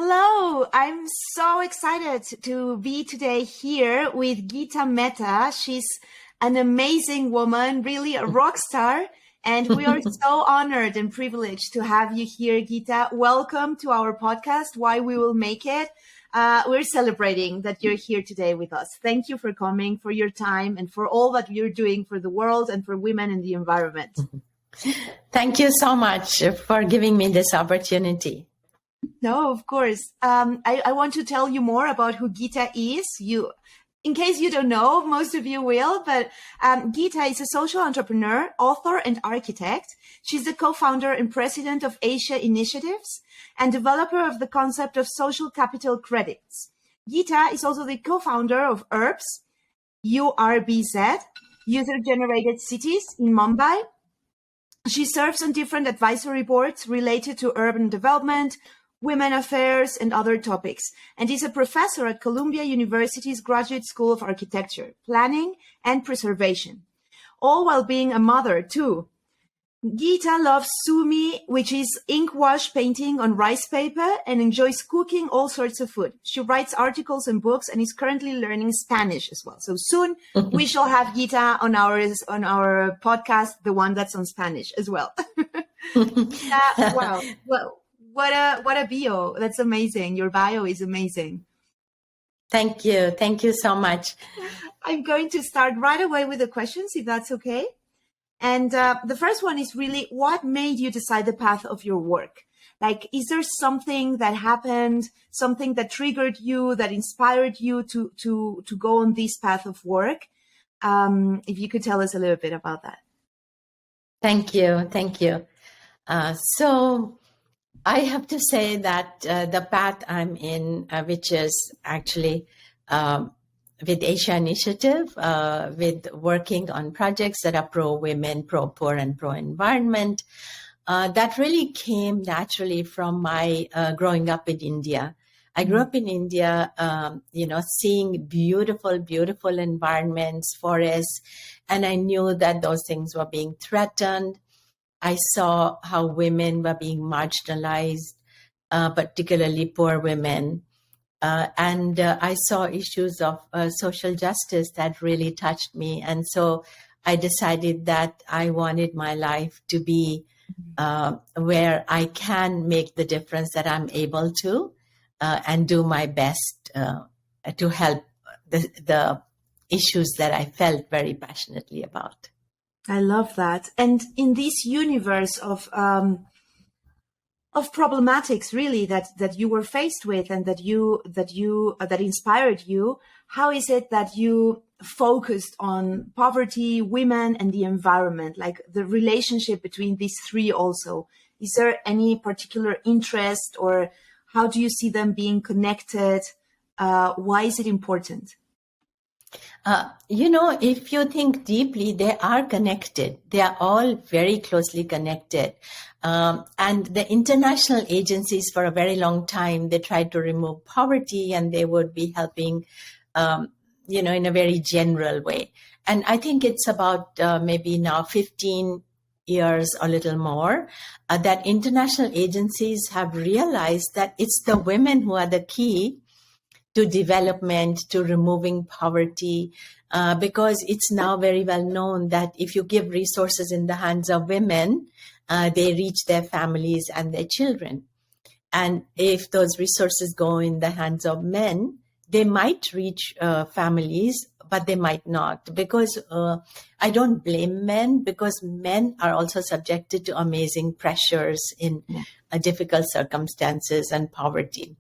Hello, I'm so excited to be today here with Geeta Mehta. She's an amazing woman, really a rock star, and we are so honored and privileged to have you here, Geeta. Welcome to our podcast, Why We Will Make It. We're celebrating that you're here today with us. Thank you for coming, for your time, and for all that you're doing for the world and for women and the environment. Thank you so much for giving me this opportunity. No, of course. I want to tell you more about who Geeta is. In case you don't know, most of you will, but Geeta is a social entrepreneur, author, and architect. She's the co-founder and president of Asia Initiatives and developer of the concept of social capital credits. Geeta is also the co-founder of URBZ, User-Generated Cities in Mumbai. She serves on different advisory boards related to urban development, women affairs, and other topics, and is a professor at Columbia University's Graduate School of Architecture, Planning, and Preservation, all while being a mother too. Geeta loves sumi, which is ink wash painting on rice paper, and enjoys cooking all sorts of food. She writes articles and books and is currently learning Spanish as well. So soon we shall have Geeta on our podcast, the one that's on Spanish as well. Wow. Well, what a bio. That's amazing. Your bio is amazing. Thank you. Thank you so much. I'm going to start right away with the questions, if that's okay. And the first one is really, what made you decide the path of your work? Like, is there something that happened, something that triggered you, that inspired you to go on this path of work? If you could tell us a little bit about that. Thank you. Thank you. So I have to say that the path I'm in, which is actually with Asia Initiative, with working on projects that are pro-women, pro-poor, and pro-environment, that really came naturally from my growing up in India. I grew up in India, seeing beautiful, beautiful environments, forests, and I knew that those things were being threatened. I saw how women were being marginalized, particularly poor women. And I saw issues of social justice that really touched me. And so I decided that I wanted my life to be where I can make the difference that I'm able to and do my best to help the issues that I felt very passionately about. I love that. And in this universe of problematics, really, that you were faced with and that inspired you, how is it that you focused on poverty, women, and the environment, like the relationship between these three also? Is there any particular interest, or how do you see them being connected? Why is it important? If you think deeply, they are connected. They are all very closely connected. And the international agencies for a very long time, they tried to remove poverty and they would be helping, in a very general way. And I think it's about maybe now 15 years or a little more, that international agencies have realized that it's the women who are the key to development, to removing poverty, because it's now very well known that if you give resources in the hands of women, they reach their families and their children. And if those resources go in the hands of men, they might reach families, but they might not. Because I don't blame men, because men are also subjected to amazing pressures in difficult circumstances and poverty.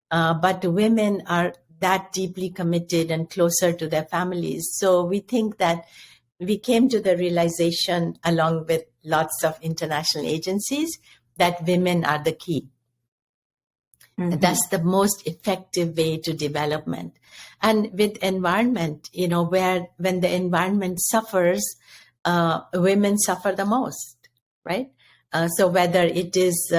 But women are that deeply committed and closer to their families. So we think that we came to the realization, along with lots of international agencies, that women are the key. Mm-hmm. That's the most effective way to development. And with environment, when the environment suffers, women suffer the most, right? So whether it is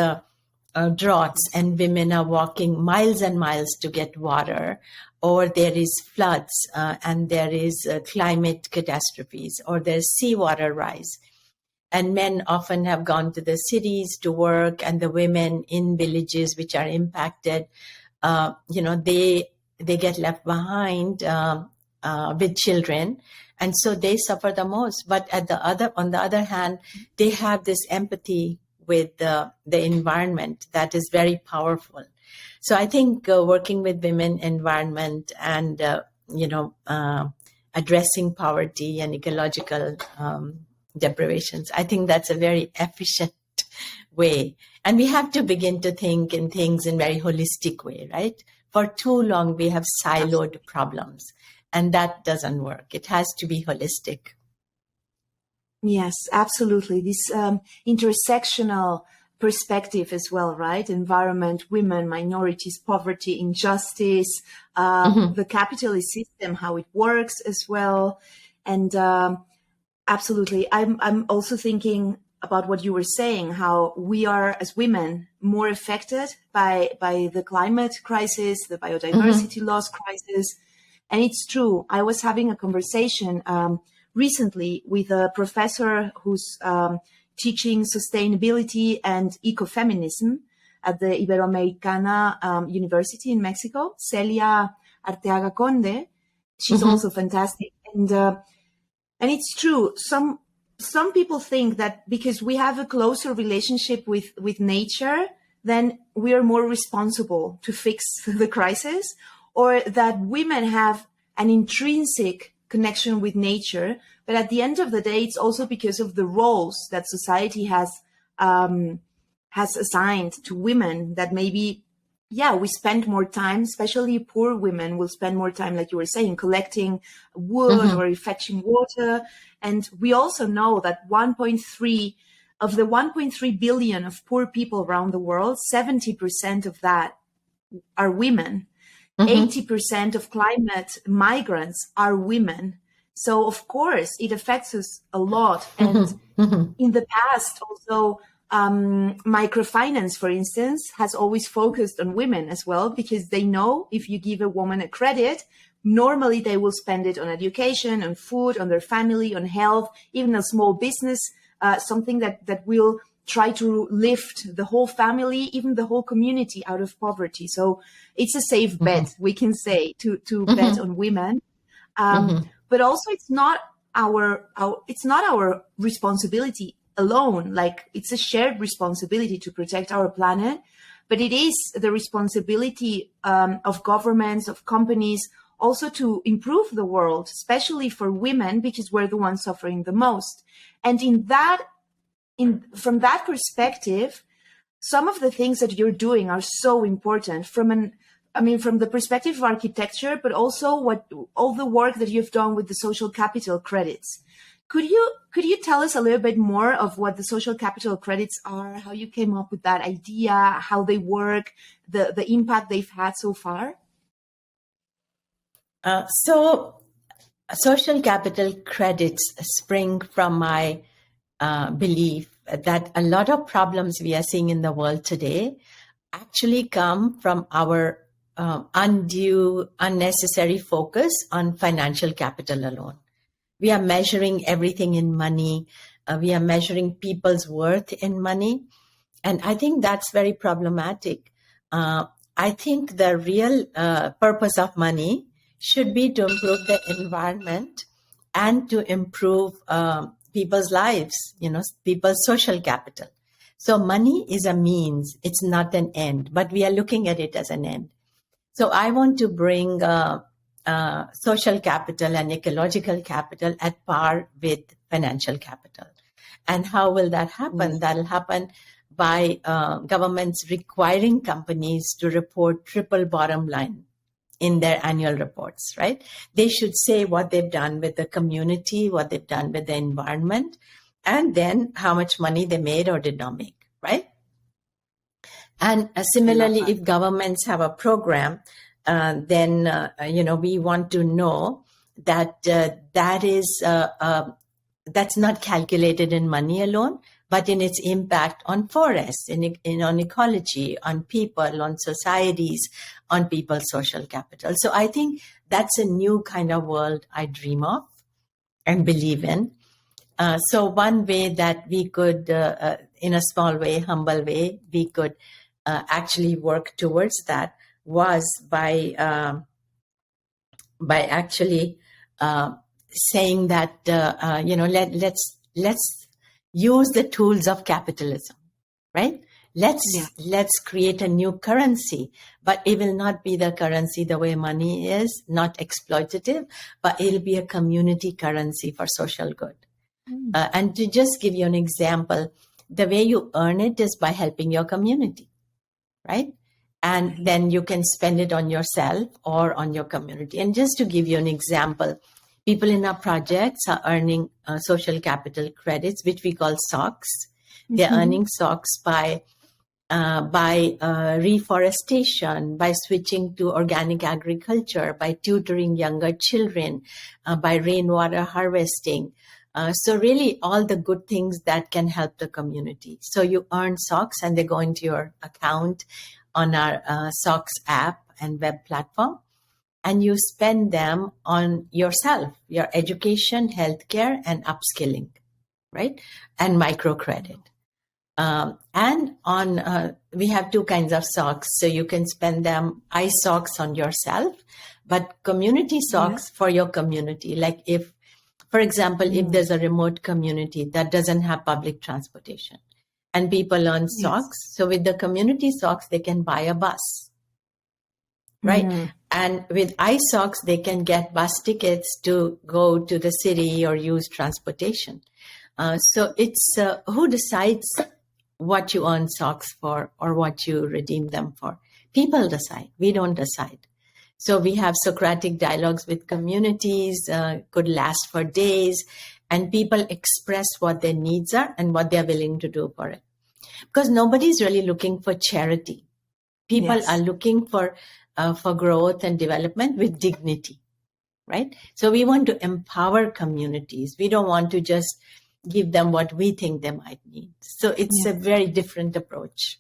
droughts and women are walking miles and miles to get water, or there is floods and there is climate catastrophes, or there's seawater rise. and men often have gone to the cities to work, and the women in villages which are impacted, they get left behind with children, and so they suffer the most. But on the other hand, they have this empathy with the environment that is very powerful. So I think working with women, environment, and addressing poverty and ecological deprivations, I think that's a very efficient way. And we have to begin to think in things in very holistic way, right? For too long, we have siloed problems, and that doesn't work. It has to be holistic. Yes, absolutely. This intersectional perspective as well, right? Environment, women, minorities, poverty, injustice, the capitalist system, how it works as well. And absolutely. I'm also thinking about what you were saying, how we are as women more affected by the climate crisis, the biodiversity loss crisis. And it's true. I was having a conversation recently with a professor who's teaching sustainability and ecofeminism at the Iberoamericana University in Mexico, Celia Arteaga Conde. She's also fantastic. And it's true. Some people think that because we have a closer relationship with nature, then we are more responsible to fix the crisis, or that women have an intrinsic connection with nature. But at the end of the day, it's also because of the roles that society has assigned to women that maybe, we spend more time, especially poor women will spend more time, like you were saying, collecting wood or fetching water. And we also know that of the 1.3 billion of poor people around the world, 70% of that are women. 80% of climate migrants are women. So, of course, it affects us a lot. And in the past, also, microfinance, for instance, has always focused on women as well, because they know if you give a woman a credit, normally they will spend it on education, on food, on their family, on health, even a small business, something that will try to lift the whole family, even the whole community out of poverty. So it's a safe bet, we can say, to bet on women. But also it's not our responsibility alone. Like, it's a shared responsibility to protect our planet, but it is the responsibility of governments, of companies, also to improve the world, especially for women, because we're the ones suffering the most. And from that perspective, some of the things that you're doing are so important from the perspective of architecture, but also all the work that you've done with the social capital credits. Could you tell us a little bit more of what the social capital credits are, how you came up with that idea, how they work, the impact they've had so far? So social capital credits spring from my belief that a lot of problems we are seeing in the world today actually come from our undue, unnecessary focus on financial capital alone. We are measuring everything in money. We are measuring people's worth in money. And I think that's very problematic. I think the real purpose of money should be to improve the environment and to improve people's lives, people's social capital. So money is a means, it's not an end, but we are looking at it as an end. So I want to bring social capital and ecological capital at par with financial capital. And how will that happen? That'll happen by governments requiring companies to report triple bottom line in their annual reports, right? They should say what they've done with the community, what they've done with the environment, and then how much money they made or did not make, right? And similarly, if governments have a program, then, we want to know that that's not calculated in money alone, but in its impact on forests, on ecology, on people, on societies, on people's social capital. So I think that's a new kind of world I dream of and believe in. So one way that we could, in a small way, humble way, we could actually work towards that was by actually saying that let's use the tools of capitalism, right? Let's create a new currency, but it will not be the currency the way money is, not exploitative, but it'll be a community currency for social good. And to just give you an example, the way you earn it is by helping your community, right? And then you can spend it on yourself or on your community. And just to give you an example, people in our projects are earning social capital credits, which we call SoCs. They're earning SoCs by reforestation, by switching to organic agriculture, by tutoring younger children, by rainwater harvesting. So really all the good things that can help the community. So you earn SoCs and they go into your account on our SoCs app and web platform, and you spend them on yourself, your education, healthcare, and upskilling, right? And microcredit. And on we have two kinds of SoCs. So you can spend them iSoCs on yourself, but community SoCs for your community. Like if, for example, if there's a remote community that doesn't have public transportation and people earn SoCs, so with the community SoCs, they can buy a bus, right? And with iSoCs, they can get bus tickets to go to the city or use transportation. So it's who decides what you earn SoCs for or what you redeem them for? People decide. We don't decide. So we have Socratic dialogues with communities, could last for days, and people express what their needs are and what they're willing to do for it. Because nobody's really looking for charity. People are looking for growth and development with dignity, right? So we want to empower communities. We don't want to just give them what we think they might need. So it's a very different approach.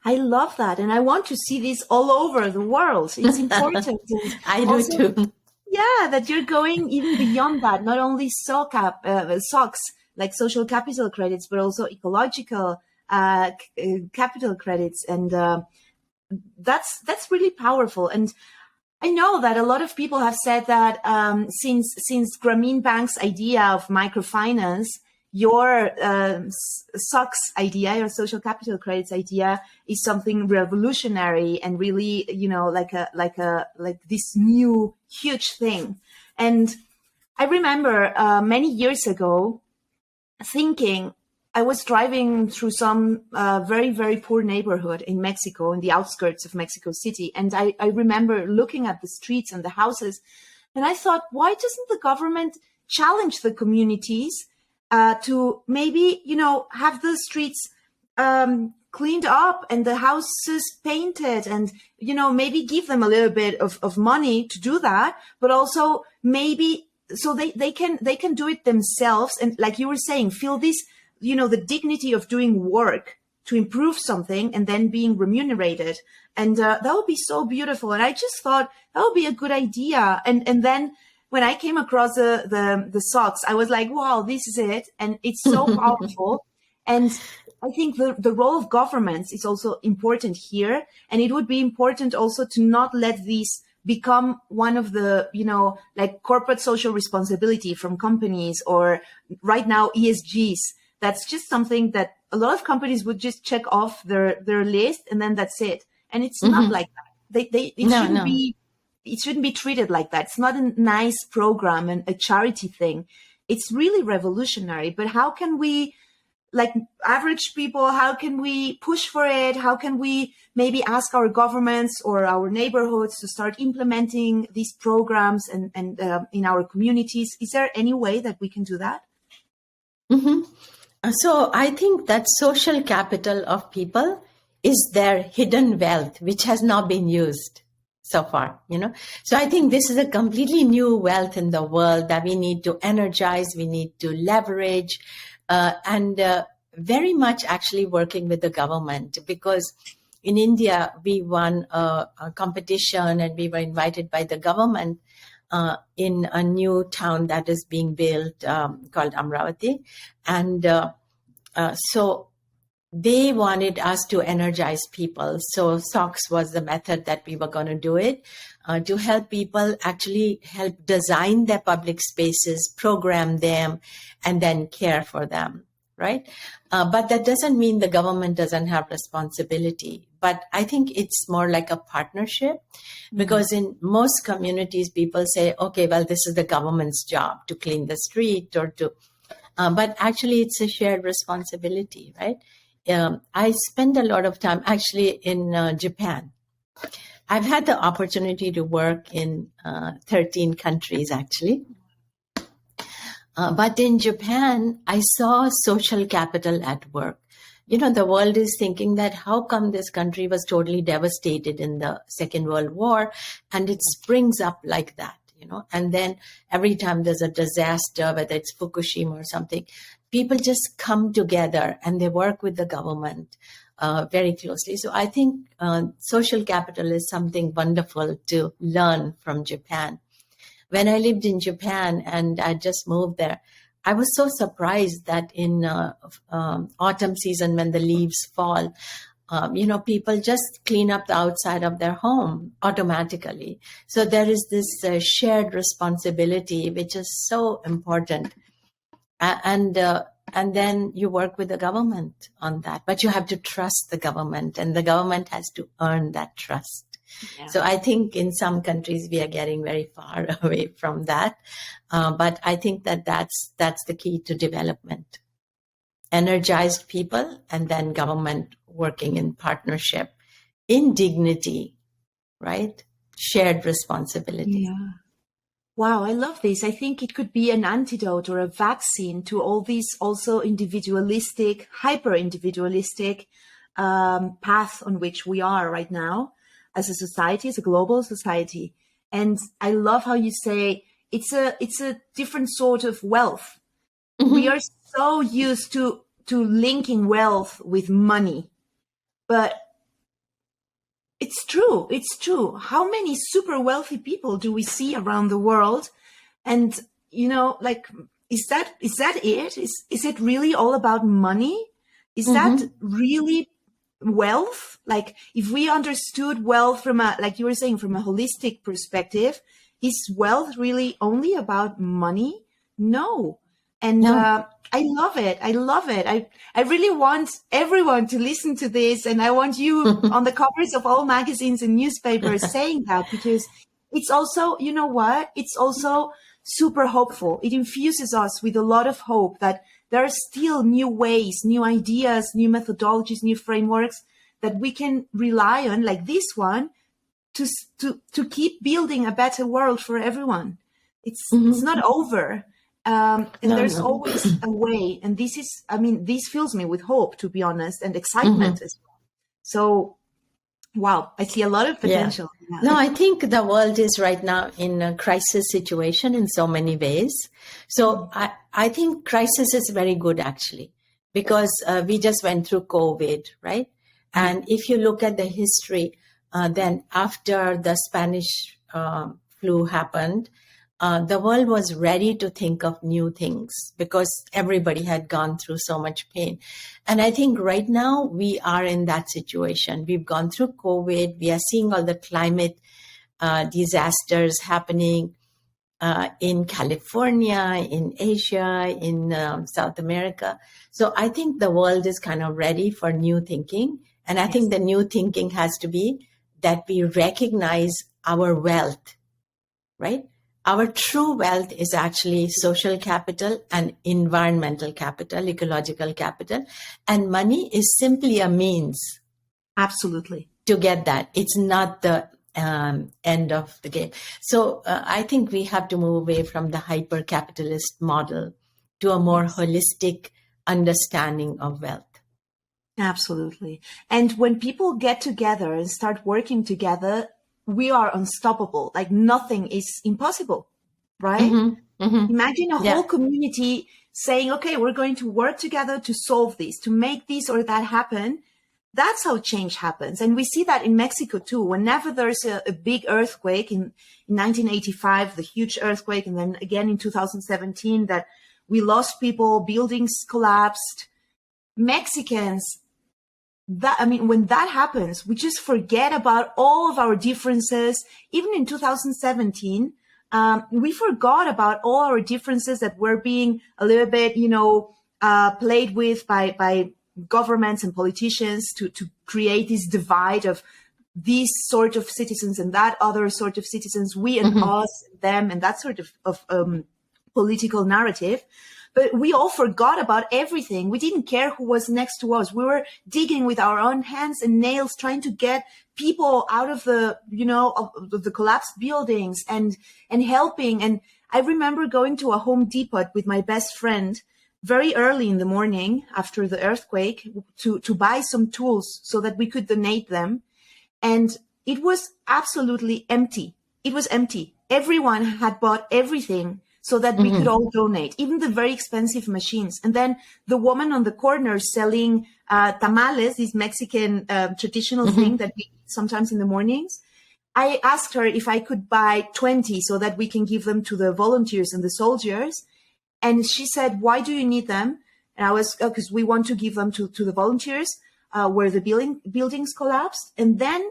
I love that. And I want to see this all over the world. It's important. I do too. Yeah, that you're going even beyond that, not only SoCs, like social capital credits, but also ecological capital credits. And that's really powerful. And I know that a lot of people have said that since Grameen Bank's idea of microfinance, your SoCs idea, your social capital credits idea, is something revolutionary and really, like this new huge thing. And I remember many years ago thinking, I was driving through some very, very poor neighborhood in Mexico, in the outskirts of Mexico City. And I remember looking at the streets and the houses, and I thought, why doesn't the government challenge the communities to maybe, have the streets cleaned up and the houses painted, and, maybe give them a little bit of money to do that, but also maybe so they can do it themselves. And like you were saying, feel this, the dignity of doing work to improve something and then being remunerated. And that would be so beautiful. And I just thought that would be a good idea. And then when I came across the SoCs, I was like, wow, this is it. And it's so powerful. And I think the role of governments is also important here. And it would be important also to not let these become one of the, like corporate social responsibility from companies, or right now ESGs. That's just something that a lot of companies would just check off their list, and then that's it. And it's not like that. It shouldn't be treated like that. It's not a nice program and a charity thing. It's really revolutionary. But how can we, like average people, how can we push for it? How can we maybe ask our governments or our neighborhoods to start implementing these programs and in our communities? Is there any way that we can do that? So I think that social capital of people is their hidden wealth, which has not been used so far, So I think this is a completely new wealth in the world that we need to energize, we need to leverage, and very much actually working with the government, because in India, we won a competition and we were invited by the government in a new town that is being built called Amravati. And so they wanted us to energize people. So SoCCs was the method that we were going to do it, to help people actually help design their public spaces, program them, and then care for them, right? But that doesn't mean the government doesn't have responsibility. But I think it's more like a partnership, because in most communities, people say, okay, well, this is the government's job to clean the street or to, but actually it's a shared responsibility, right? I spend a lot of time actually in Japan. I've had the opportunity to work in 13 countries, actually. But in Japan, I saw social capital at work. You know, the world is thinking that how come this country was totally devastated in the Second World War and it springs up like that, you know? And then every time there's a disaster, whether it's Fukushima or something, people just come together and they work with the government very closely. So I think social capital is something wonderful to learn from Japan. When I lived in Japan and I just moved there, I was so surprised that in autumn season, when the leaves fall, you know, people just clean up the outside of their home automatically. So there is this shared responsibility, which is so important. And then you work with the government on that, but you have to trust the government, and the government has to earn that trust. Yeah. So I think in some countries we are getting very far away from that, but I think that that's the key to development. Energized people, and then government working in partnership, in dignity, right? Shared responsibility. Yeah. Wow, I love this. I think it could be an antidote or a vaccine to all these also individualistic, hyper-individualistic path on which we are right now as a society, as a global society. And I love how you say it's a different sort of wealth. Mm-hmm. We are so used to linking wealth with money, but it's true. It's true. How many super wealthy people do we see around the world? And, you know, like, is that it? Is it really all about money? Is that really wealth? Like, if we understood wealth from like you were saying, from a holistic perspective, is wealth really only about money? No. And I love it. I love it. I really want everyone to listen to this. And I want you on the covers of all magazines and newspapers saying that, because it's also, you know what? It's also super hopeful. It infuses us with a lot of hope that there are still new ways, new ideas, new methodologies, new frameworks that we can rely on, like this one, to keep building a better world for everyone. It's not over. And there's always a way. And this is, I mean, this fills me with hope, to be honest, and excitement as well. So, wow, I see a lot of potential. Yeah. No, I think the world is right now in a crisis situation in so many ways. So I think crisis is very good, actually, because we just went through COVID, right? And if you look at the history, then after the Spanish flu happened, the world was ready to think of new things because everybody had gone through so much pain. And I think right now we are in that situation. We've gone through COVID. We are seeing all the climate disasters happening in California, in Asia, in South America. So I think the world is kind of ready for new thinking. And I think the new thinking has to be that we recognize our wealth, right? Our true wealth is actually social capital and environmental capital, ecological capital. And money is simply a means. Absolutely. To get that. It's not the end of the game. So I think we have to move away from the hyper-capitalist model to a more holistic understanding of wealth. Absolutely. And when people get together and start working together, we are unstoppable. Like nothing is impossible, right? Imagine a whole community saying, okay, we're going to work together to solve this, to make this or that happen. That's how change happens. And we see that in Mexico too. Whenever there's a big earthquake in 1985, the huge earthquake, and then again in 2017 that we lost people, buildings collapsed, Mexicans, when that happens, we just forget about all of our differences. Even in 2017, we forgot about all our differences that were being a little bit, played with by governments and politicians to create this divide of these sort of citizens and that other sort of citizens, we and us, them, and that sort of political narrative. But we all forgot about everything. We didn't care who was next to us. We were digging with our own hands and nails, trying to get people out of the, of the collapsed buildings and helping. And I remember going to a Home Depot with my best friend very early in the morning after the earthquake to buy some tools so that we could donate them. And it was absolutely empty. It was empty. Everyone had bought everything so that we could all donate, even the very expensive machines. And then the woman on the corner selling tamales, this Mexican traditional thing that we eat sometimes in the mornings, I asked her if I could buy 20 so that we can give them to the volunteers and the soldiers. And she said, why do you need them? And I was, because we want to give them to the volunteers where the buildings collapsed. And then,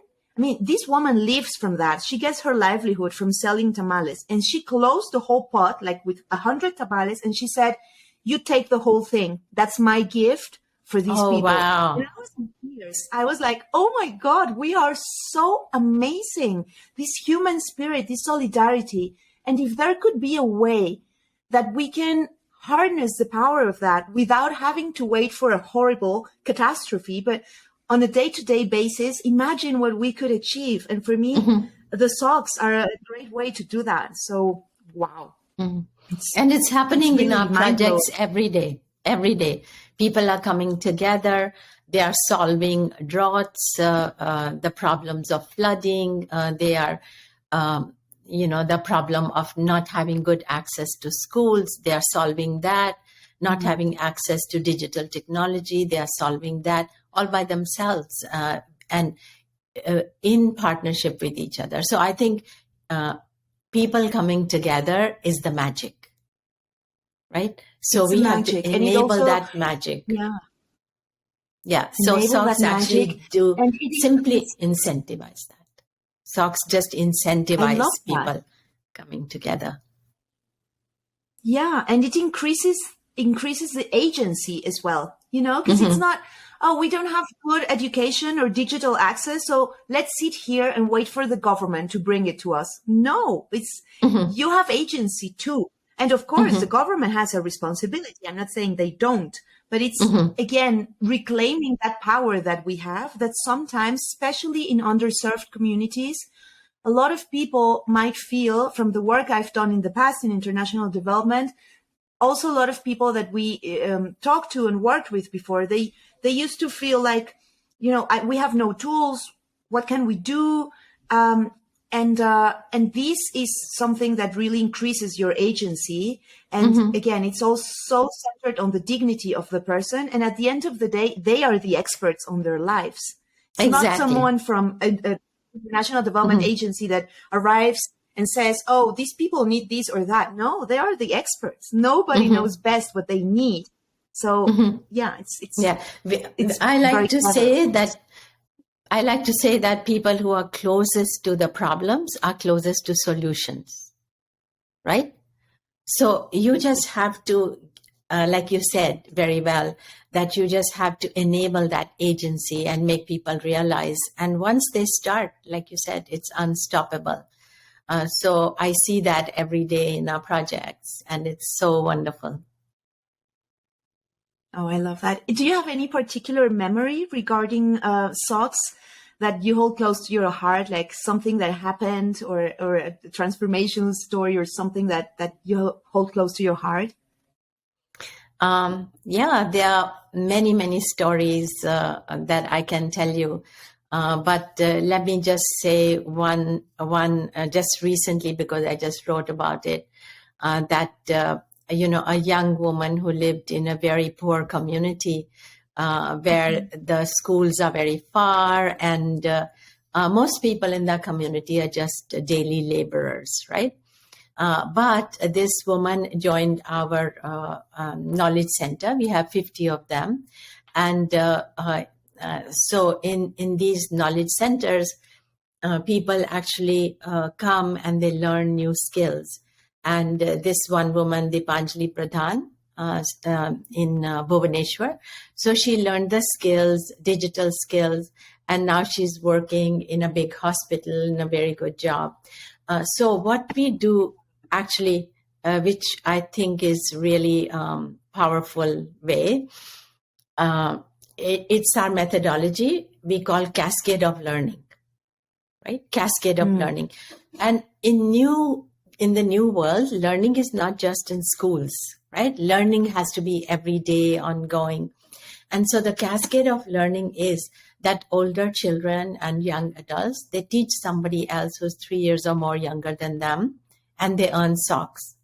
this woman lives from that. She gets her livelihood from selling tamales. And she closed the whole pot, like with 100 tamales. And she said, you take the whole thing. That's my gift for these people. Wow. And I was in tears. I was like, oh my God, we are so amazing. This human spirit, this solidarity. And if there could be a way that we can harness the power of that without having to wait for a horrible catastrophe, but on a day-to-day basis, imagine what we could achieve. And for me, the SoCCs are a great way to do that. So, wow. And it's happening in our projects every day. Every day. People are coming together. They are solving droughts, the problems of flooding. They are, the problem of not having good access to schools. They are solving that. Not having access to digital technology. They are solving that all by themselves and in partnership with each other. So I think people coming together is the magic, right? So we have to enable that magic. Yeah. So SoCCs actually do simply incentivize that. SoCCs just incentivize people coming together. Yeah, and it increases the agency as well, because it's not, we don't have good education or digital access, so let's sit here and wait for the government to bring it to us. No, it's you have agency too. And of course, the government has a responsibility. I'm not saying they don't, but it's, again, reclaiming that power that we have, that sometimes, especially in underserved communities, a lot of people might feel, from the work I've done in the past in international development, also a lot of people that we talked to and worked with before, they used to feel like, we have no tools. What can we do? And this is something that really increases your agency. And again, it's also centered on the dignity of the person. And at the end of the day, they are the experts on their lives. It's not someone from a international development agency that arrives and says, oh, these people need this or that. No, they are the experts. Nobody knows best what they need. So I like to say that people who are closest to the problems are closest to solutions, right? So you just have to, like you said very well, that you just have to enable that agency and make people realize. And once they start, like you said, it's unstoppable. So I see that every day in our projects, and it's so wonderful. Oh, I love that. Do you have any particular memory regarding SoCCs that you hold close to your heart, like something that happened or a transformational story or something that you hold close to your heart? There are many, many stories that I can tell you. But let me just say one just recently, because I just wrote about it, that, a young woman who lived in a very poor community where the schools are very far, and most people in that community are just daily laborers, right? But this woman joined our knowledge center. We have 50 of them. And so in these knowledge centers, people actually come and they learn new skills. And this one woman, Dipanjali Pradhan, in Bhubaneswar. So she learned the skills, digital skills, and now she's working in a big hospital in a very good job. So what we do actually, which I think is really powerful way, it's our methodology we call cascade of learning, right? Cascade of learning. And in the new world, learning is not just in schools, right? Learning has to be every day, ongoing. And so the cascade of learning is that older children and young adults, they teach somebody else who's 3 years or more younger than them, and they earn SoCs.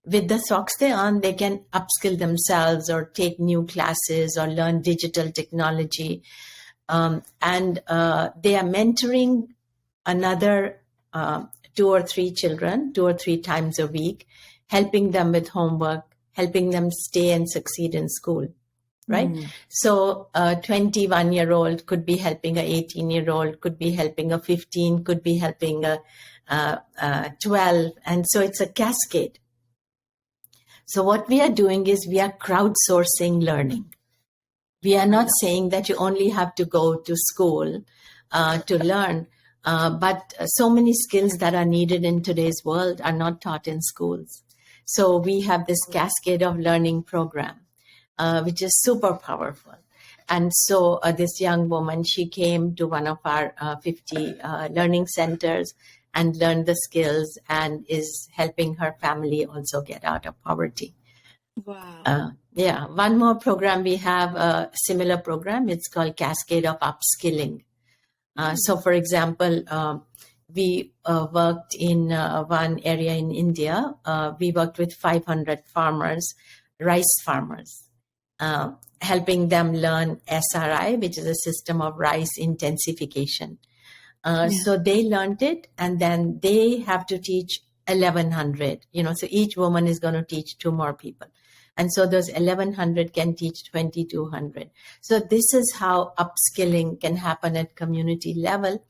With the SoCs they earn, they can upskill themselves or take new classes or learn digital technology. And they are mentoring another 2 or 3 children 2 or 3 times a week, helping them with homework, helping them stay and succeed in school, right? So a 21-year-old could be helping a 18-year-old, could be helping a 15, could be helping a 12. And so it's a cascade. So what we are doing is we are crowdsourcing learning. We are not saying that you only have to go to school to learn, but so many skills that are needed in today's world are not taught in schools. So we have this cascade of learning program, which is super powerful. And so this young woman, she came to one of our 50 learning centers and learned the skills and is helping her family also get out of poverty. Wow. Yeah, one more program we have, a similar program. It's called Cascade of Upskilling. So, for example, we worked in one area in India. We worked with 500 farmers, rice farmers, helping them learn SRI, which is a system of rice intensification. So they learned it, and then they have to teach 1,100. So each woman is going to teach 2 more people. And so those 1,100 can teach 2,200. So this is how upskilling can happen at community level.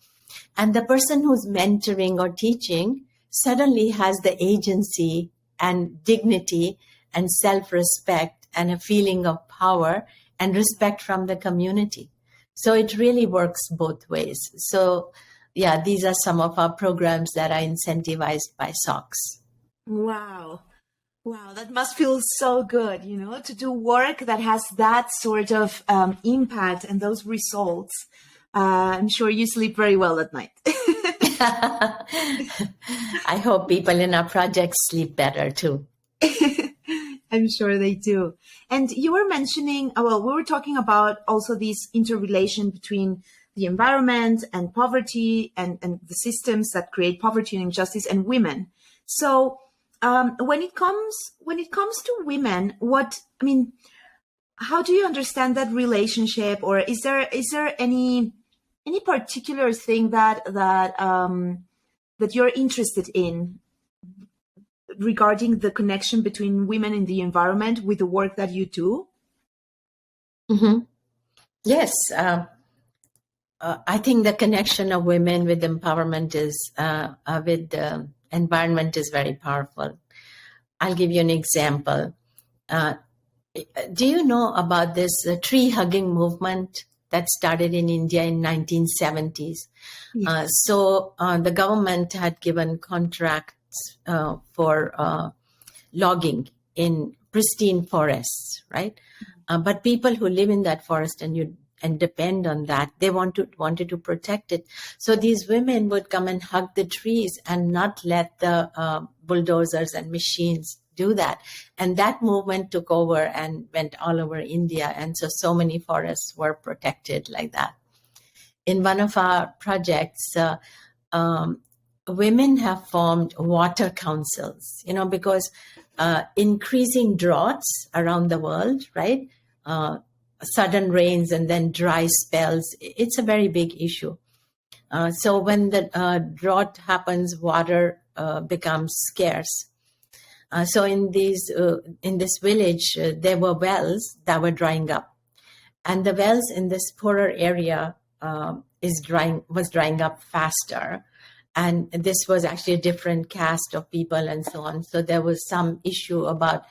And the person who's mentoring or teaching suddenly has the agency and dignity and self-respect and a feeling of power and respect from the community. So it really works both ways. So yeah, these are some of our programs that are incentivized by SoCs. Wow. Wow, that must feel so good, to do work that has that sort of impact and those results. I'm sure you sleep very well at night. I hope people in our projects sleep better too. I'm sure they do. And you were mentioning, we were talking about also this interrelation between the environment and poverty and the systems that create poverty and injustice and women. So when it comes to women, how do you understand that relationship, or is there any particular thing that you're interested in regarding the connection between women and the environment with the work that you do? Mm-hmm. Yes. I think the connection of women with empowerment with the environment is very powerful. I'll give you an example. Do you know about this tree hugging movement that started in India in 1970s? Yes. So the government had given contracts for logging in pristine forests, right? But people who live in that forest and depend on that, they wanted to protect it. So these women would come and hug the trees and not let the bulldozers and machines do that. And that movement took over and went all over India. And so many forests were protected like that. In one of our projects, women have formed water councils, because increasing droughts around the world, right? sudden rains and then dry spells. It's a very big issue. So when the drought happens, water becomes scarce. So in this village, there were wells that were drying up, and the wells in this poorer area was drying up faster. And this was actually a different caste of people and so on. So there was some issue about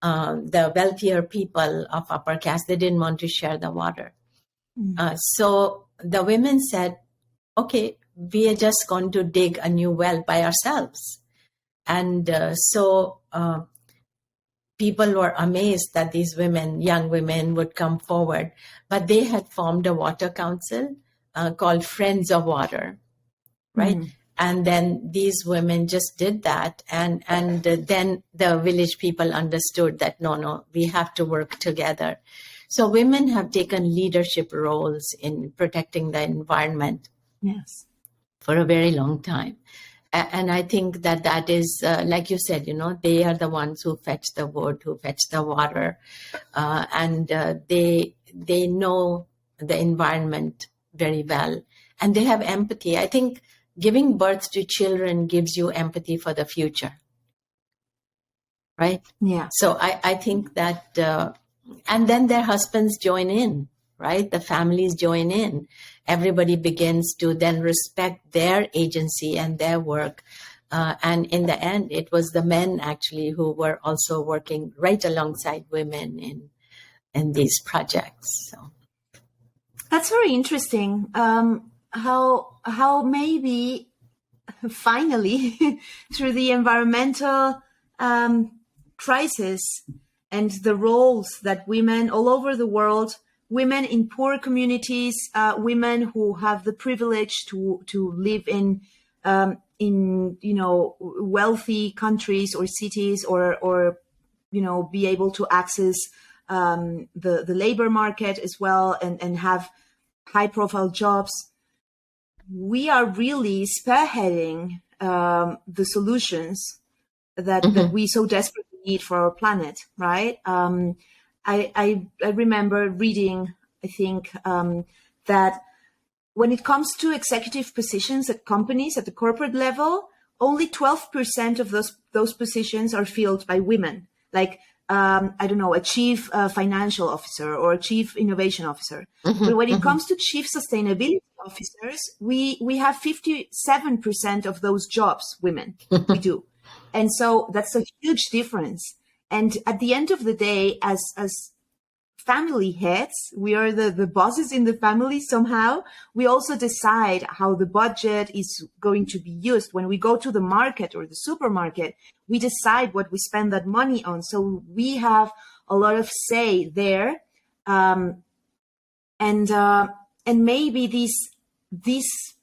the wealthier people of upper caste. They didn't want to share the water. So the women said, okay, we are just going to dig a new well by ourselves. And so people were amazed that these women, young women, would come forward. But they had formed a water council called Friends of Water, right? And then these women just did that. And then the village people understood that, no, we have to work together. So women have taken leadership roles in protecting the environment. Yes. For a very long time. And I think that is, like you said, they are the ones who fetch the wood, who fetch the water, and they know the environment very well, and they have empathy. I think giving birth to children gives you empathy for the future, right? Yeah. So I think that, and then their husbands join in, right? The families join in. Everybody begins to then respect their agency and their work. And in the end, it was the men actually who were also working right alongside women in these projects. So that's very interesting. How maybe finally through the environmental crisis and the roles that women all over the world, women in poor communities, women who have the privilege to live in wealthy countries or cities, or be able to access the labor market as well, and have high profile jobs. We are really spearheading the solutions that we so desperately need for our planet, right? I remember reading, I think, that when it comes to executive positions at companies at the corporate level, only 12% of those positions are filled by women. Like, I don't know, a chief financial officer or a chief innovation officer. But when it comes to chief sustainability officers, we have 57% of those jobs women. We do. And so that's a huge difference. And at the end of the day, as family heads, we are the bosses in the family somehow. We also decide how the budget is going to be used. When we go to the market or the supermarket, we decide what we spend that money on. So we have a lot of say there. And maybe this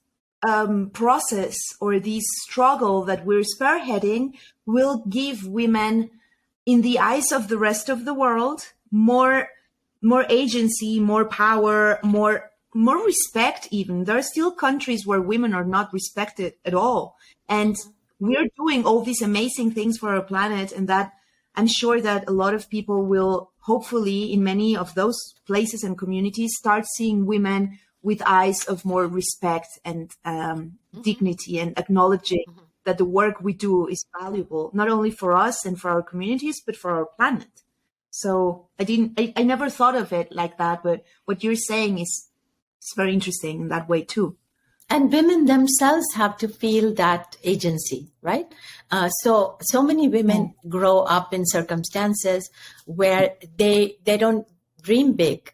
process or this struggle that we're spearheading will give women, in the eyes of the rest of the world, more agency, more power, more respect even. There are still countries where women are not respected at all. And we're doing all these amazing things for our planet, and that I'm sure that a lot of people will, hopefully, in many of those places and communities, start seeing women with eyes of more respect and dignity, and acknowledging that the work we do is valuable, not only for us and for our communities, but for our planet. So I never thought of it like that, but what you're saying is very interesting in that way too. And women themselves have to feel that agency, right? So many women grow up in circumstances where they don't dream big,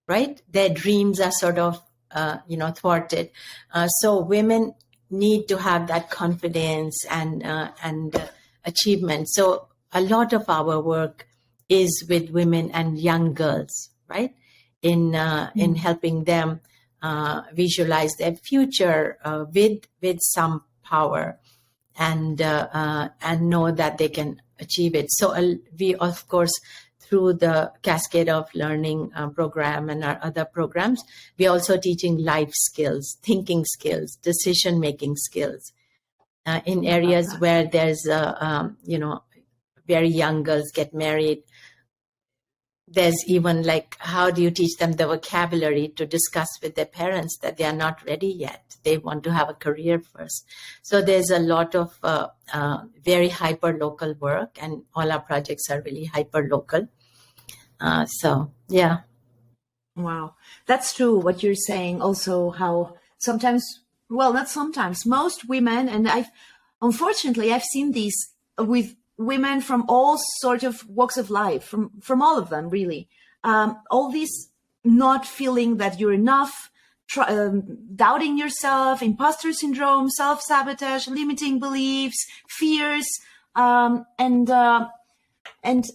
right? Their dreams are sort of, thwarted. So women need to have that confidence and achievement. So a lot of our work is with women and young girls, right? In helping them visualize their future with some power, and know that they can achieve it. So we, of course, through the Cascade of Learning program and our other programs, we're also teaching life skills, thinking skills, decision-making skills in areas where there's, very young girls get married. there's even like, how do you teach them the vocabulary to discuss with their parents that they are not ready yet? They want to have a career first. So there's a lot of very hyper-local work, and all our projects are really hyper-local. So, yeah. Wow. That's true what you're saying. Also, how sometimes, well, not sometimes, most women, and unfortunately, I've seen these with women from all sort of walks of life, from all of them, really. All this not feeling that you're enough, doubting yourself, imposter syndrome, self-sabotage, limiting beliefs, fears, and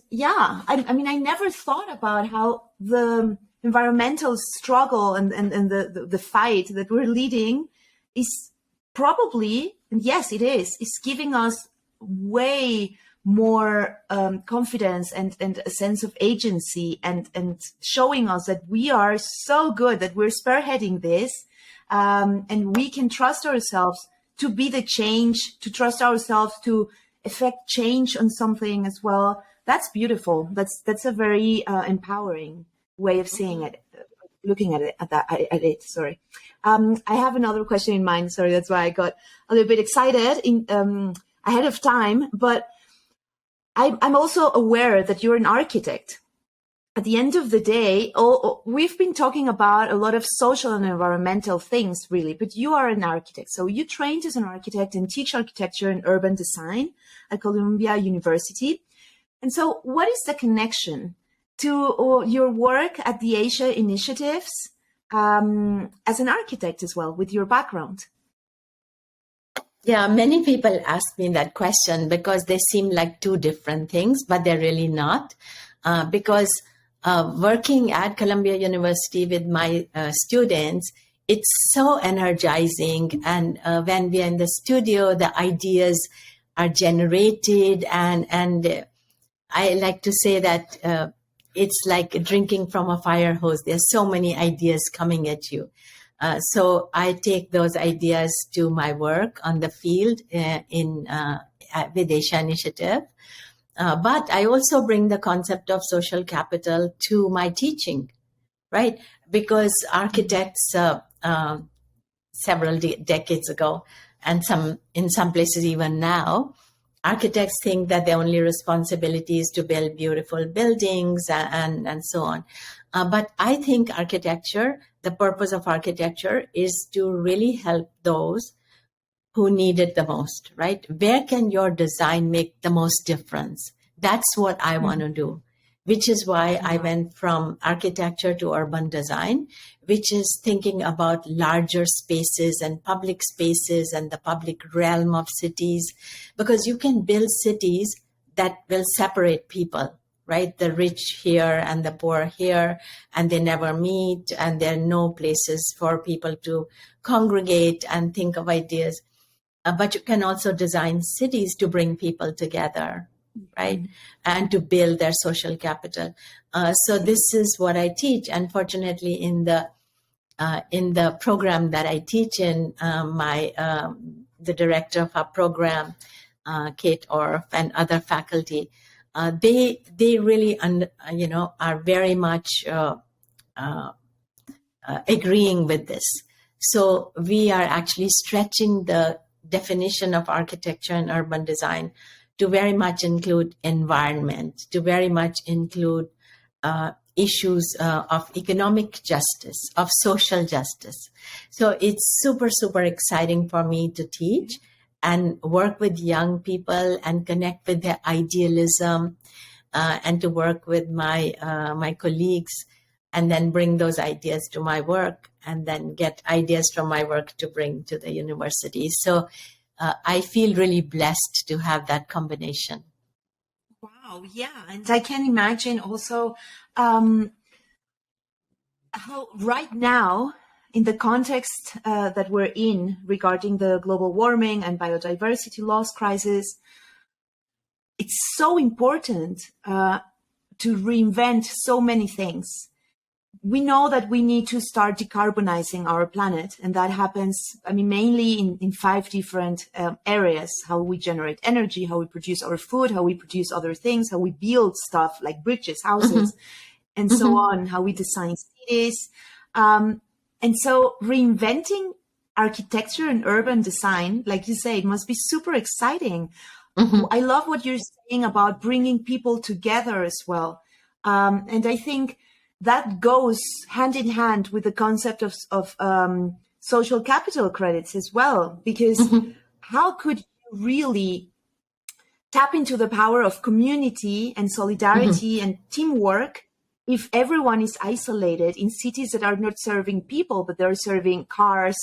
yeah, I mean, I never thought about how the environmental struggle and the fight that we're leading is probably, and yes, it is giving us way more confidence and a sense of agency, and showing us that we are so good, that we're spearheading this, and we can trust ourselves to be the change, to trust ourselves to affect change on something as well. That's beautiful. That's a very empowering way of seeing it, looking at it. Sorry. I have another question in mind. Sorry, that's why I got a little bit excited ahead of time. But I'm also aware that you're an architect. At the end of the day, we've been talking about a lot of social and environmental things, really, but you are an architect. So you trained as an architect and teach architecture and urban design at Columbia University. And so what is the connection to your work at the Asia Initiatives as an architect as well, with your background? Yeah, many people ask me that question because they seem like two different things, but they're really not. Because working at Columbia University with my students, it's so energizing. And when we are in the studio, the ideas are generated, and I like to say that it's like drinking from a fire hose. There's so many ideas coming at you. So I take those ideas to my work on the field with Asia Initiative. But I also bring the concept of social capital to my teaching, right? Because architects several decades ago, and in some places even now, architects think that their only responsibility is to build beautiful buildings and so on. But I think the purpose of architecture is to really help those who need it the most, right? Where can your design make the most difference? That's what I want to do, which is why I went from architecture to urban design, which is thinking about larger spaces and public spaces and the public realm of cities, because you can build cities that will separate people, right? The rich here and the poor here, and they never meet, and there are no places for people to congregate and think of ideas. But you can also design cities to bring people together, right? And to build their social capital. So this is what I teach. Unfortunately, in the program that I teach in, the director of our program, Kate Orff, and other faculty, they really are very much agreeing with this. So we are actually stretching the definition of architecture and urban design to very much include environment, to very much include issues of economic justice, of social justice. So it's super, super exciting for me to teach and work with young people and connect with their idealism, and to work with my colleagues, and then bring those ideas to my work, and then get ideas from my work to bring to the university. So I feel really blessed to have that combination. Wow, yeah. And I can imagine also how right now, in the context that we're in regarding the global warming and biodiversity loss crisis, it's so important to reinvent so many things. We know that we need to start decarbonizing our planet, and that happens, I mean, mainly in 5 different areas: how we generate energy, how we produce our food, how we produce other things, how we build stuff like bridges, houses. and so on, how we design cities. And so reinventing architecture and urban design, like you say, it must be super exciting. I love what you're saying about bringing people together as well. And I think that goes hand in hand with the concept of social capital credits as well, because how could you really tap into the power of community and solidarity and teamwork if everyone is isolated in cities that are not serving people, but they're serving cars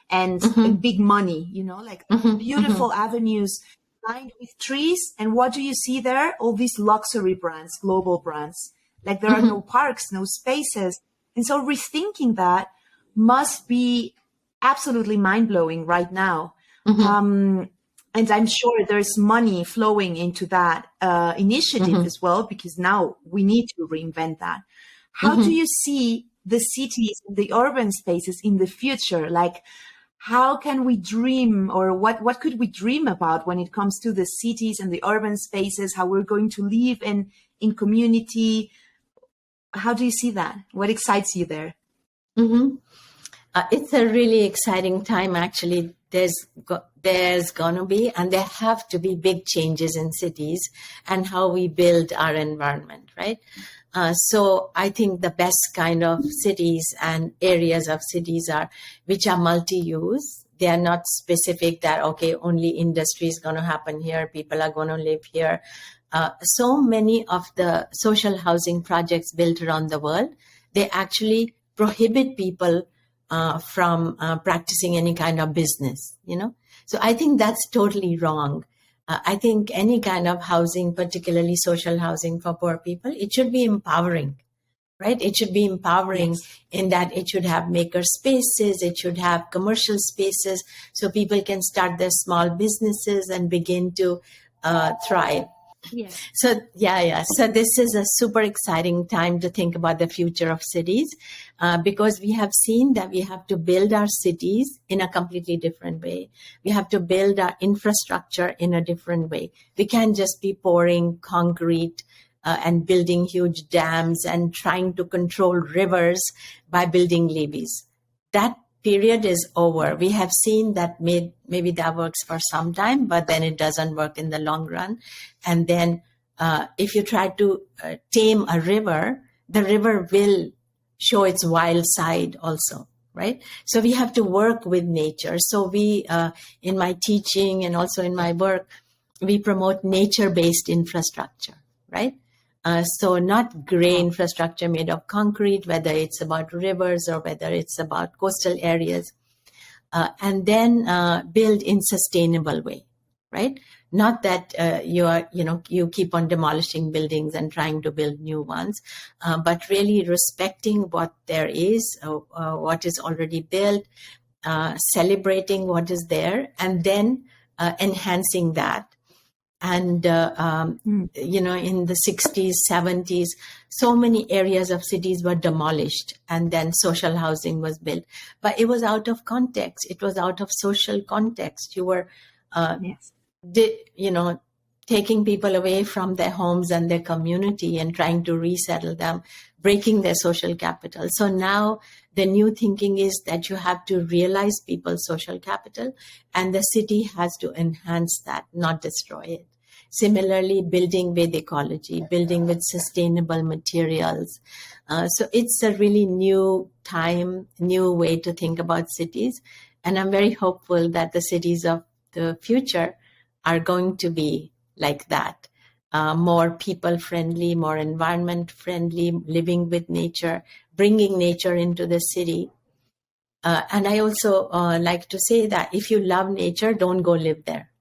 and big money, like beautiful avenues lined with trees. And what do you see there? All these luxury brands, global brands. Like there are no parks, no spaces. And so rethinking that must be absolutely mind-blowing right now. And I'm sure there's money flowing into that initiative as well, because now we need to reinvent that. How do you see the cities, the urban spaces in the future? Like, how can we dream, or what could we dream about when it comes to the cities and the urban spaces, how we're going to live in community? How do you see that? What excites you there? It's a really exciting time, actually. There's going to be, and there have to be, big changes in cities and how we build our environment, right? So I think the best kind of cities and areas of cities which are multi-use. They are not specific that, okay, only industry is going to happen here, people are going to live here. So many of the social housing projects built around the world, they actually prohibit people from practicing any kind of business, So I think that's totally wrong. I think any kind of housing, particularly social housing for poor people, it should be empowering, right? It should be empowering in that it should have maker spaces, it should have commercial spaces, so people can start their small businesses and begin to thrive. Yes. So this is a super exciting time to think about the future of cities, because we have seen that we have to build our cities in a completely different way. We have to build our infrastructure in a different way. We can't just be pouring concrete and building huge dams and trying to control rivers by building levees. That period is over. We have seen that maybe that works for some time, but then it doesn't work in the long run. And then if you try to tame a river, the river will show its wild side also, right? So we have to work with nature. So we, in my teaching and also in my work, we promote nature-based infrastructure, right? So not gray infrastructure made of concrete, whether it's about rivers or whether it's about coastal areas, and then build in sustainable way, right? Not that you keep on demolishing buildings and trying to build new ones, but really respecting what there is, what is already built, celebrating what is there, and then enhancing that. And, in the 60s, 70s, so many areas of cities were demolished and then social housing was built. But it was out of context. It was out of social context. You were, taking people away from their homes and their community and trying to resettle them, breaking their social capital. So now the new thinking is that you have to realize people's social capital, and the city has to enhance that, not destroy it. Similarly, building with ecology, building with sustainable materials. So it's a really new time, new way to think about cities. And I'm very hopeful that the cities of the future are going to be like that. More people-friendly, more environment-friendly, living with nature, bringing nature into the city. And I also like to say that if you love nature, don't go live there.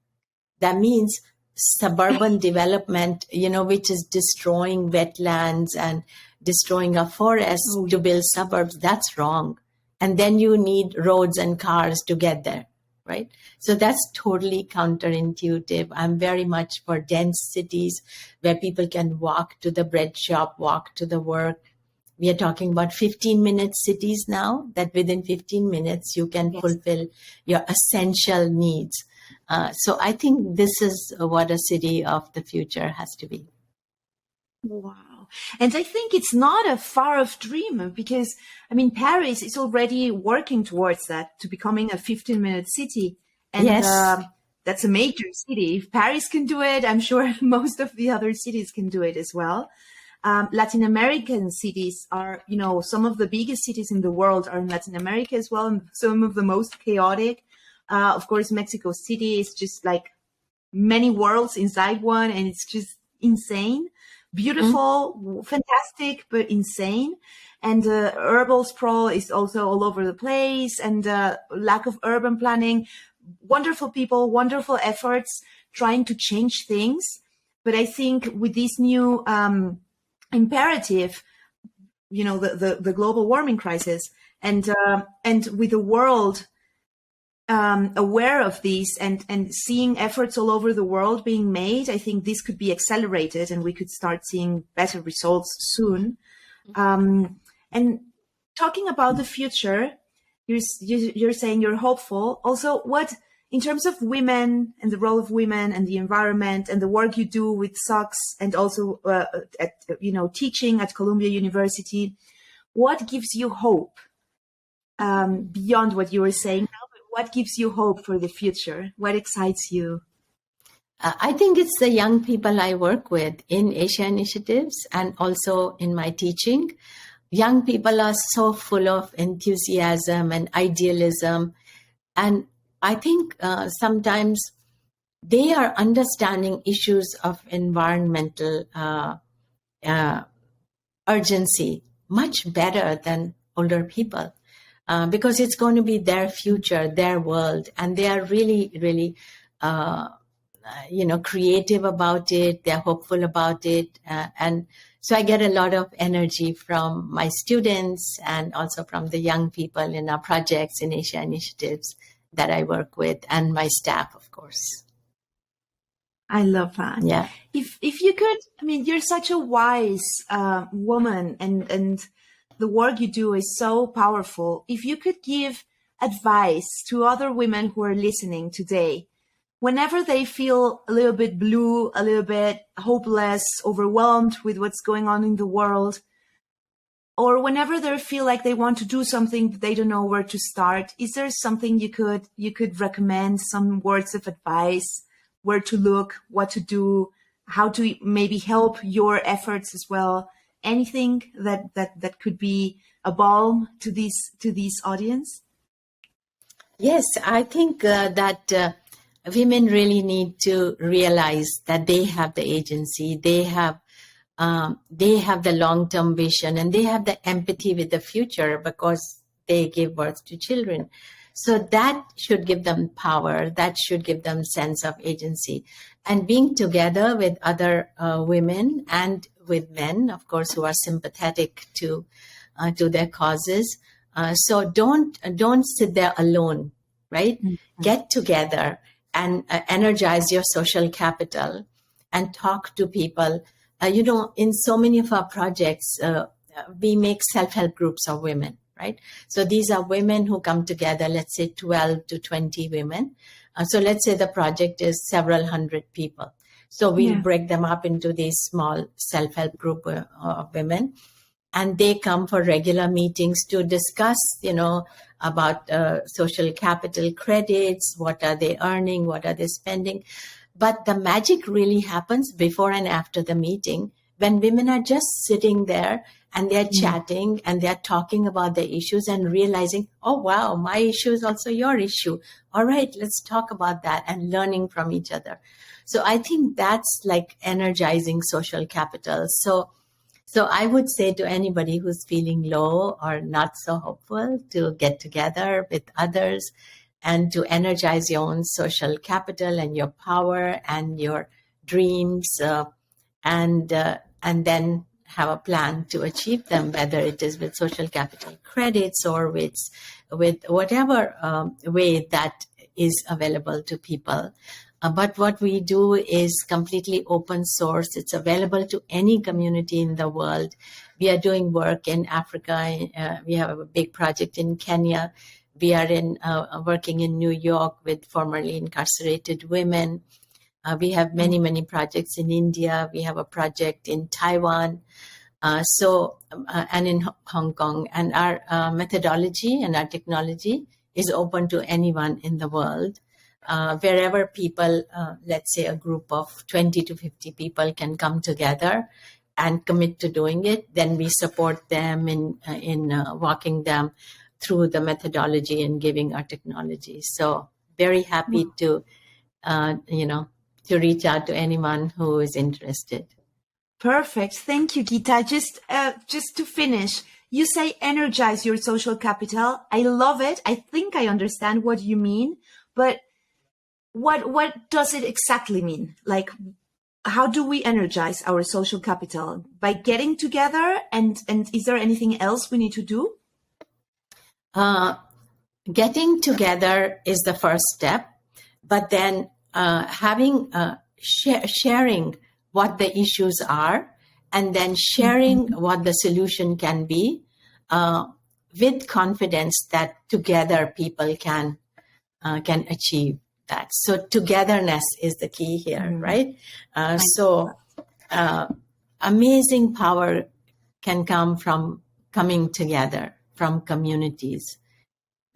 That means suburban development, which is destroying wetlands and destroying our forests to build suburbs, that's wrong. And then you need roads and cars to get there, right? So that's totally counterintuitive. I'm very much for dense cities where people can walk to the bread shop, walk to the work. We are talking about 15-minute cities now, that within 15 minutes you can fulfill your essential needs. So I think this is what a city of the future has to be. Wow. And I think it's not a far-off dream because, I mean, Paris is already working towards that, to becoming a 15-minute city. And Yes. that's a major city. If Paris can do it, I'm sure most of the other cities can do it as well. Latin American cities are, you know, some of the biggest cities in the world are in Latin America as well, and some of the most chaotic. Of course, Mexico City is just like many worlds inside one, and it's just insane. Beautiful, fantastic, but insane. And urban sprawl is also all over the place, and lack of urban planning. Wonderful people, wonderful efforts trying to change things. But I think with this new imperative, you know, the global warming crisis, and with the world aware of this, and seeing efforts all over the world being made, I think this could be accelerated and we could start seeing better results soon. And talking about the future, you're saying you're hopeful. Also, what, in terms of women and the role of women and the environment and the work you do with SoCCs, and also at, you know, teaching at Columbia University, what gives you hope beyond what you were saying now? But what gives you hope for the future? What excites you? I think it's the young people I work with in Asia Initiatives and also in my teaching. Young people are so full of enthusiasm and idealism. And I think sometimes they are understanding issues of environmental urgency much better than older people, because it's going to be their future, their world. And they are really, really, creative about it. They're hopeful about it. And so I get a lot of energy from my students and also from the young people in our projects in Asia Initiatives that I work with, and my staff, of course. I love that. Yeah. If you could, I mean, you're such a wise woman, and the work you do is so powerful. If you could give advice to other women who are listening today, whenever they feel a little bit blue, a little bit hopeless, overwhelmed with what's going on in the world, or whenever they feel like they want to do something but they don't know where to start, is there something you could recommend, some words of advice, where to look, what to do, how to maybe help your efforts as well? Anything that could be a balm to this audience? Yes, I think that women really need to realize that they have the agency, they have the long-term vision, and they have the empathy with the future because they give birth to children. So that should give them power. That should give them sense of agency. And being together with other women and with men, of course, who are sympathetic to their causes. So don't sit there alone, right? Mm-hmm. Get together and energize your social capital and talk to people. In so many of our projects, we make self-help groups of women, right? So these are women who come together, let's say 12 to 20 women. So let's say the project is several hundred people. So we'll break them up into these small self-help group of women. And they come for regular meetings to discuss, about social capital credits, what are they earning, what are they spending. But the magic really happens before and after the meeting, when women are just sitting there and they're chatting and they're talking about their issues and realizing, oh, wow, my issue is also your issue. All right, let's talk about that, and learning from each other. So I think that's like energizing social capital. So I would say to anybody who's feeling low or not so hopeful to get together with others and to energize your own social capital and your power and your dreams, and then have a plan to achieve them, whether it is with social capital credits or with whatever way that is available to people. But what we do is completely open source. It's available to any community in the world. We are doing work in Africa. We have a big project in Kenya. We are working in New York with formerly incarcerated women. We have many, many projects in India. We have a project in Taiwan. And in Hong Kong. And our methodology and our technology is open to anyone in the world. Wherever people, let's say a group of 20 to 50 people can come together and commit to doing it, then we support them in walking them through the methodology and giving our technology. So very happy to reach out to anyone who is interested. Perfect. Thank you, Geeta. Just to finish, you say energize your social capital. I love it. I think I understand what you mean, but what does it exactly mean? Like, how do we energize our social capital? By getting together, and is there anything else we need to do? Getting together is the first step, but then sharing what the issues are, and then sharing what the solution can be, with confidence that together people can achieve that. So togetherness is the key here, right? Amazing power can come from coming together, from communities.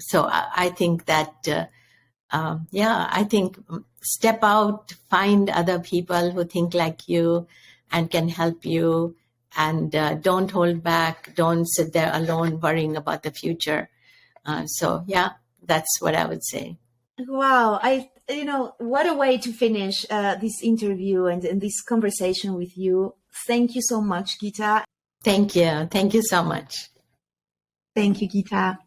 So I think that, I think step out, find other people who think like you and can help you, and don't hold back. Don't sit there alone worrying about the future. That's what I would say. Wow. What a way to finish this interview and this conversation with you. Thank you so much, Geeta. Thank you. Thank you so much. Thank you, Geeta.